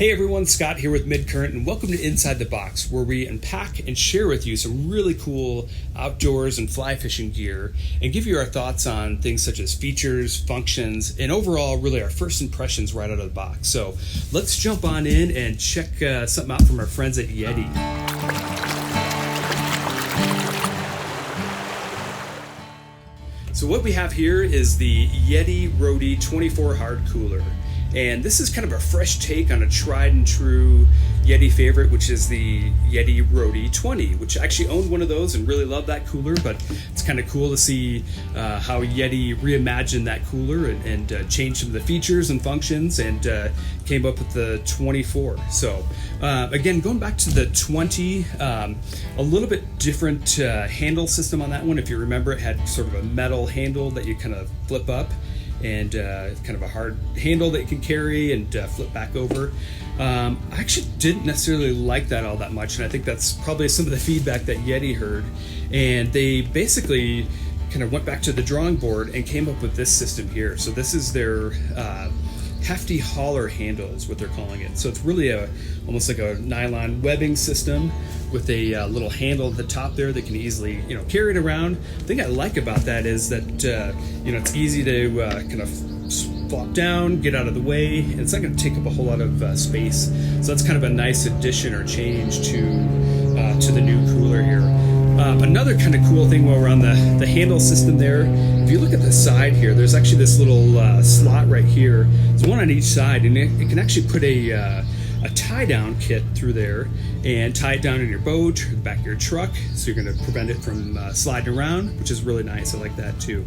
Hey everyone, Scott here with Midcurrent, and welcome to Inside the Box, where we unpack and share with you some really cool outdoors and fly fishing gear and give you our thoughts on things such as features, functions, and overall really our first impressions right out of the box. So let's jump on in and check something out from our friends at YETI. So what we have here is the YETI Roadie 24 hard cooler. And this is kind of a fresh take on a tried and true YETI favorite, which is the YETI Roadie 20, which I actually owned one of those and really love that cooler, but it's kind of cool to see how YETI reimagined that cooler and changed some of the features and functions and came up with the 24. So again, going back to the 20, a little bit different handle system on that one. If you remember, it had sort of a metal handle that you kind of flip up, and kind of a hard handle that you can carry and flip back over. I actually didn't necessarily like that all that much, and I think that's probably some of the feedback that YETI heard, and they basically kind of went back to the drawing board and came up with this system here. So this is their hefty hauler handle is what they're calling it. So it's really almost like a nylon webbing system with a little handle at the top there that can easily carry it around. The thing I like about that is that it's easy to kind of flop down, get out of the way, and it's not going to take up a whole lot of space. So that's kind of a nice addition or change to the new cooler here. Another kind of cool thing while we're on the handle system there, if you look at the side here, there's actually this little slot right here. There's one on each side, and it can actually put a tie-down kit through there and tie it down in your boat or the back of your truck, so you're going to prevent it from sliding around, which is really nice. I like that too.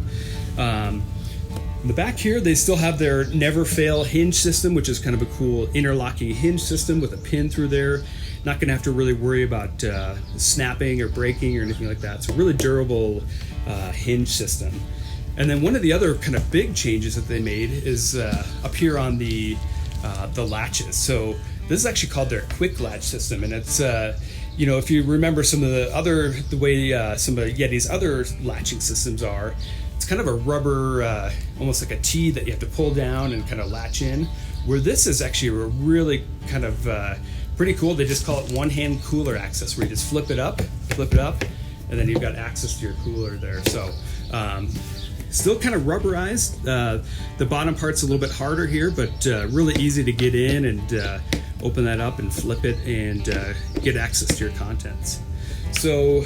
In the back here, they still have their NEVERFAIL hinge system, which is kind of a cool interlocking hinge system with a pin through there. Not going to have to really worry about snapping or breaking or anything like that. It's a really durable hinge system. And then one of the other kind of big changes that they made is up here on the latches. So this is actually called their QUICKLATCH system, and it's if you remember some of the way some of YETI's other latching systems are, it's kind of a rubber, almost like a T that you have to pull down and kind of latch in. Where this is actually a really kind of pretty cool. They just call it one-hand cooler access, where you just flip it up, and then you've got access to your cooler there. So still kind of rubberized. The bottom part's a little bit harder here, but really easy to get in and open that up and flip it and get access to your contents. So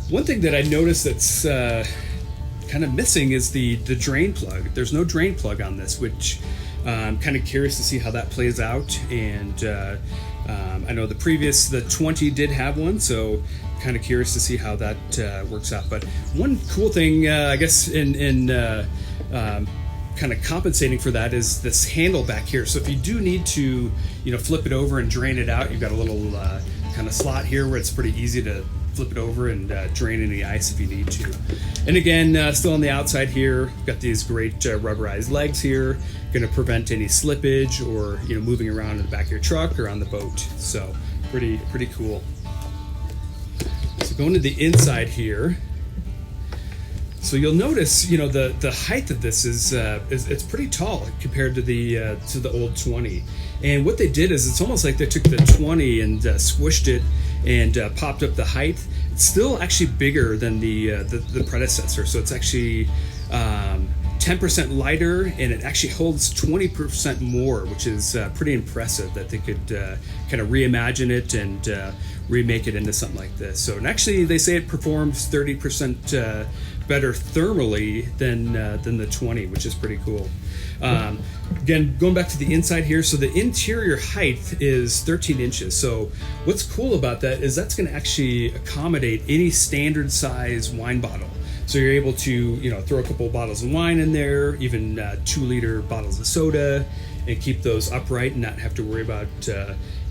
one thing that I noticed that's kind of missing is the drain plug. There's no drain plug on this, which I'm kind of curious to see how that plays out. And I know the 20 did have one, so kind of curious to see how that works out. But one cool thing, I guess, in kind of compensating for that is this handle back here. So if you do need to, flip it over and drain it out, you've got a little kind of slot here where it's pretty easy to flip it over and drain any ice if you need to. And again, still on the outside here, got these great rubberized legs here, going to prevent any slippage or moving around in the back of your truck or on the boat. So pretty cool. So going to the inside here, so you'll notice the height of this is it's pretty tall compared to the old 20. And what they did is it's almost like they took the 20 and squished it and popped up the height. It's still actually bigger than the predecessor, so it's actually 10% lighter, and it actually holds 20% more, which is pretty impressive that they could kind of reimagine it and remake it into something like this. So, and actually, they say it performs 30% better thermally than the 20, which is pretty cool. Again, going back to the inside here, so the interior height is 13 inches. So what's cool about that is that's going to actually accommodate any standard size wine bottle. So you're able to, throw a couple of bottles of wine in there, even 2-liter bottles of soda, and keep those upright and not have to worry about,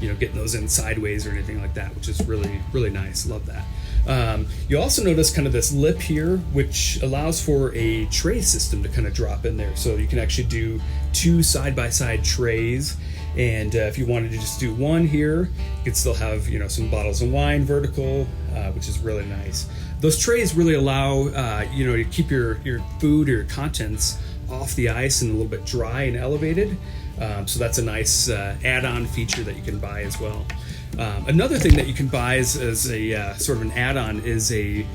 getting those in sideways or anything like that, which is really, really nice. Love that. You also notice kind of this lip here, which allows for a tray system to kind of drop in there. So you can actually do 2 side-by-side trays. And if you wanted to just do one here, you could still have, some bottles of wine vertical, which is really nice. Those trays really allow, to keep your food or your contents off the ice and a little bit dry and elevated. So that's a nice add-on feature that you can buy as well. Another thing that you can buy as a sort of an add-on is a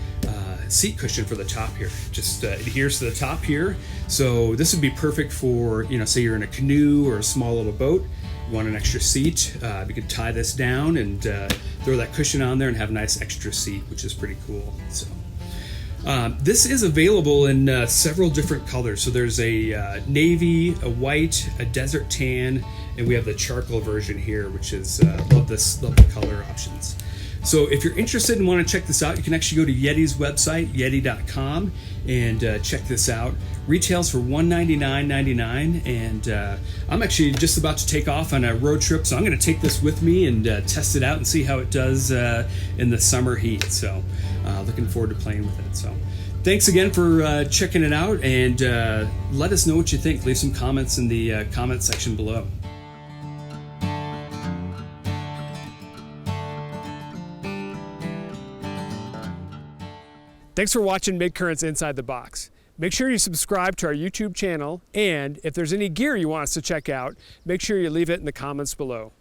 seat cushion for the top here. Just adheres to the top here. So this would be perfect for, you know, say you're in a canoe or a small little boat, you want an extra seat, you can tie this down and throw that cushion on there and have a nice extra seat, which is pretty cool. So this is available in several different colors. So there's a navy, a white, a desert tan, and we have the charcoal version here, which is love the color options. So if you're interested and want to check this out, you can actually go to Yeti's website, yeti.com, and check this out. Retails for $199.99, and I'm actually just about to take off on a road trip, so I'm going to take this with me and test it out and see how it does in the summer heat. So looking forward to playing with it. So thanks again for checking it out, and let us know what you think. Leave some comments in the comment section below. Thanks for watching Mid-Currents Inside the Box. Make sure you subscribe to our YouTube channel, and if there's any gear you want us to check out, make sure you leave it in the comments below.